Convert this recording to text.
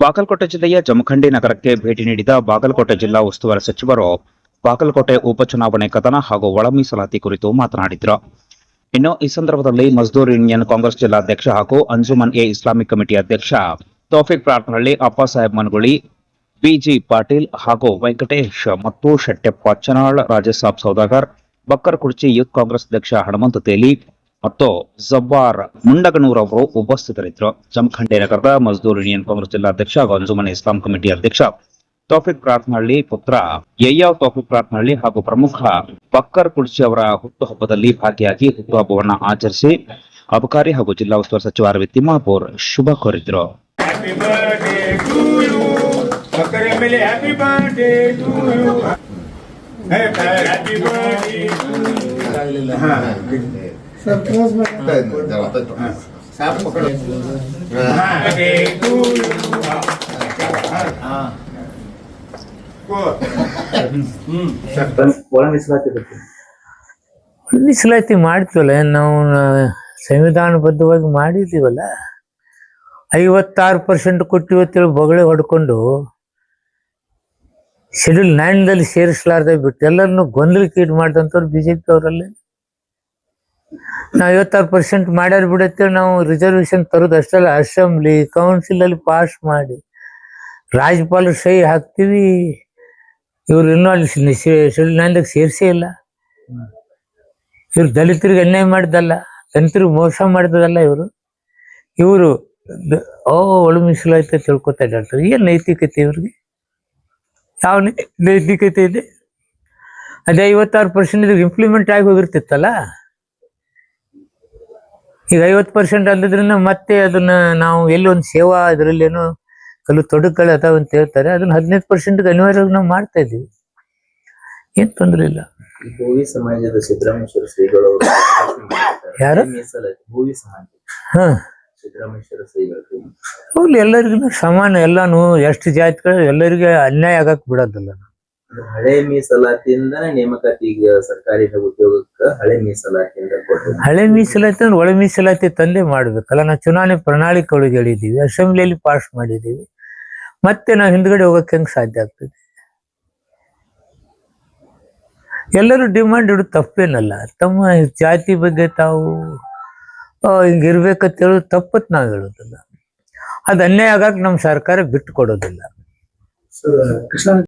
ಬಾಗಲಕೋಟೆ ಜಿಲ್ಲೆಯ ಜಮಖಂಡಿ ನಗರಕ್ಕೆ ಭೇಟಿ ನೀಡಿದ ಬಾಗಲಕೋಟೆ ಜಿಲ್ಲಾ ಉಸ್ತುವಾರಿ ಸಚಿವರು ಬಾಗಲಕೋಟೆ ಉಪಚುನಾವಣೆ ಕದನ ಹಾಗೂ ಒಳ ಮೀಸಲಾತಿ ಕುರಿತು ಮಾತನಾಡಿದರು. ಇನ್ನು ಈ ಸಂದರ್ಭದಲ್ಲಿ ಮಜ್ದೂರ್ ಯೂನಿಯನ್ ಕಾಂಗ್ರೆಸ್ ಜಿಲ್ಲಾಧ್ಯಕ್ಷ ಹಾಗೂ ಅಂಜುಮನ್ ಎ ಇಸ್ಲಾಮಿಕ್ ಕಮಿಟಿ ಅಧ್ಯಕ್ಷ ತೌಫಿಕ್ ಪ್ರಾರ್ಥನಹಳ್ಳಿ, ಅಪ್ಪಾಸಾಹೇಬ್ ಮನಗುಳಿ, ಬಿಜಿ ಪಾಟೀಲ್ ಹಾಗೂ ವೆಂಕಟೇಶ್ ಮತ್ತು ಶೆಟ್ಟೆಪ್ಪ ಚನಾಳ್, ರಾಜಸಾಬ್ ಸೌದಾಗರ್, ಬಕ್ಕರ್ ಕುರ್ಚಿ ಯೂತ್ ಕಾಂಗ್ರೆಸ್ ಅಧ್ಯಕ್ಷ ಹನುಮಂತ ತೇಲಿ ಮತ್ತು ಜಬ್ಬಾರ್ ಮುಂಡಗನೂರ್ ಅವರು ಉಪಸ್ಥಿತರಿದ್ದರು. ಜಮಖಂಡಿ ನಗರದ ಮಜ್ದೂರ್ ಯೂನಿಯನ್ ಕಾಂಗ್ರೆಸ್ ಜಿಲ್ಲಾಧ್ಯಕ್ಷ ಹಾಗೂ ಅಂಜುಮನ್ ಇಸ್ಲಾಂ ಕಮಿಟಿ ಅಧ್ಯಕ್ಷ ತೌಫಿಕ್ ಪ್ರಾರ್ಥನಹಳ್ಳಿ ಪುತ್ರ ಯಯ್ಯಾವ್ ತೌಫಿಕ್ ಪ್ರಾರ್ಥನಹಳ್ಳಿ ಹಾಗೂ ಪ್ರಮುಖ ಬಕ್ಕರ್ ಕುರ್ಚಿ ಅವರ ಹುಟ್ಟುಹಬ್ಬದಲ್ಲಿ ಭಾಗಿಯಾಗಿ ಹುಟ್ಟುಹಬ್ಬವನ್ನು ಆಚರಿಸಿ ಅಬಕಾರಿ ಹಾಗೂ ಜಿಲ್ಲಾ ಉಸ್ತುವಾರಿ ಸಚಿವ ಅರವಿಂದ್ ತಿಮ್ಮಾಪುರ್ ಶುಭ ಕೋರಿದ್ರು. ಮೀಸಲಾತಿ ಮಾಡ್ತೀವಲ್ಲ, ನಾವು ಸಂವಿಧಾನಬದ್ಧವಾಗಿ ಮಾಡಿದ್ದೀವಲ್ಲ. 56% ಕೊಟ್ಟಿವತ್ತೇಳಿ ಬೊಗಳೆ ಹೊಡ್ಕೊಂಡು ಶೆಡ್ಯೂಲ್ 9ದಲ್ಲಿ ಸೇರಿಸಲಾರ್ದೆ ಬಿಟ್ಟು ಎಲ್ಲರನ್ನು ಗೊಂದಲಕ್ಕೆ ಈಡು ಮಾಡಿದಂಥವ್ರು ಬಿಜೆಪಿ ಅವರಲ್ಲಿ. ನಾವು 56% ಮಾಡ್ಯಾರ ಬಿಡತ್ತೇಳಿ ನಾವು ರಿಸರ್ವೇಶನ್ ತರೋದು ಅಷ್ಟಲ್ಲ, ಅಸೆಂಬ್ಲಿ ಕೌನ್ಸಿಲಲ್ಲಿ ಪಾಸ್ ಮಾಡಿ ರಾಜ್ಯಪಾಲರು ಸಹಿ ಹಾಕ್ತೀವಿ. ಇವ್ರು ಇನ್ನೂ ಅಲ್ಲಿ ಶೆಡ್ಯೂಲ್ 9ದಾಗ ಸೇರಿಸೇ ಇಲ್ಲ. ಇವ್ರು ದಲಿತರಿಗೆ ಅನ್ಯಾಯ ಮಾಡಿದಲ್ಲ, ದಲಿತರಿಗೆ ಮೋಸ ಮಾಡಿದಲ್ಲ. ಇವರು ಒಳ ಮೀಸಲಾತಿ ತಿಳ್ಕೊತಾ ಇದ್ದಾರೆ. ಏನು ನೈತಿಕತೆ ಇವ್ರಿಗೆ? ಯಾವ ನೈತಿಕತೆ ಇದೆ? ಅದೇ 56% ಇದ್ರಿಗೆ ಇಂಪ್ಲಿಮೆಂಟ್ ಆಗಿ ಹೋಗಿರ್ತಿತ್ತಲ್ಲ. ಈಗ 50% ಅಂದಿದ್ರಿಂದ ಮತ್ತೆ ಅದನ್ನ ನಾವು ಎಲ್ಲಿ ಒಂದು ಸೇವಾ ಇದರಲ್ಲಿ ಏನೋ ತೊಡಕುಗಳು ಅದಾವ ಅಂತ ಹೇಳ್ತಾರೆ, ಅದನ್ನ 15%ಗೆ ಅನಿವಾರ್ಯವಾಗಿ ನಾವು ಮಾಡ್ತಾ ಇದ್ದೀವಿ. ಏನ್ ತೊಂದ್ರೆ ಇಲ್ಲ. ಭೋವಿ ಸಮಾಜದ ಸಿದ್ದರಾಮೇಶ್ವರ ಶ್ರೀಗಳು ಯಾರು ಭೋವಿ ಸಮಾಜ ಸಿದ್ದರಾಮೇಶ್ವರ ಶ್ರೀಗಳು ಹೋಗ್ಲಿ, ಎಲ್ಲರಿಗೂ ಸಮಾನ. ಎಲ್ಲಾನು ಎಷ್ಟು ಜಾತಿಗಳು ಎಲ್ಲರಿಗೆ ಅನ್ಯಾಯ ಆಗಕ್ ಬಿಡೋದಿಲ್ಲ. ಹಳೆ ಮೀಸಲಾತಿಯಿಂದ ನೇಮಕಾತಿ, ಈಗ ಸರ್ಕಾರಿ ಉದ್ಯೋಗಕ್ಕೆ ಹಳೆ ಮೀಸಲಾತಿಯಿಂದ ಹಳೆ ಮೀಸಲಾತಿ ಅಂದ್ರೆ ಒಳ ಮೀಸಲಾತಿ ತಂದೆ ಮಾಡ್ಬೇಕಲ್ಲ. ನಾವು ಚುನಾವಣೆ ಪ್ರಣಾಳಿಕೆ ಒಳಗೆ ಹೇಳಿದ್ದೀವಿ, ಅಸೆಂಬ್ಲಿಯಲ್ಲಿ ಪಾಸ್ ಮಾಡಿದ್ದೀವಿ. ಮತ್ತೆ ನಾವು ಹಿಂದ್ಗಡೆ ಹೋಗಕ್ಕೆ ಹೆಂಗ್ ಸಾಧ್ಯ ಆಗ್ತದೆ? ಎಲ್ಲರೂ ಡಿಮಾಂಡ್ ಇಡೋದು ತಪ್ಪೇನಲ್ಲ. ತಮ್ಮ ಜಾತಿ ಬಗ್ಗೆ ತಾವು ಹಿಂಗಿರ್ಬೇಕಂತ ಹೇಳೋದು ತಪ್ಪತ್ ನಾವು ಹೇಳೋದಿಲ್ಲ. ಅದು ಅನ್ಯಾಯ ಆಗಕ್ಕೆ ನಮ್ಮ ಸರ್ಕಾರ ಬಿಟ್ಟು ಕೊಡೋದಿಲ್ಲ.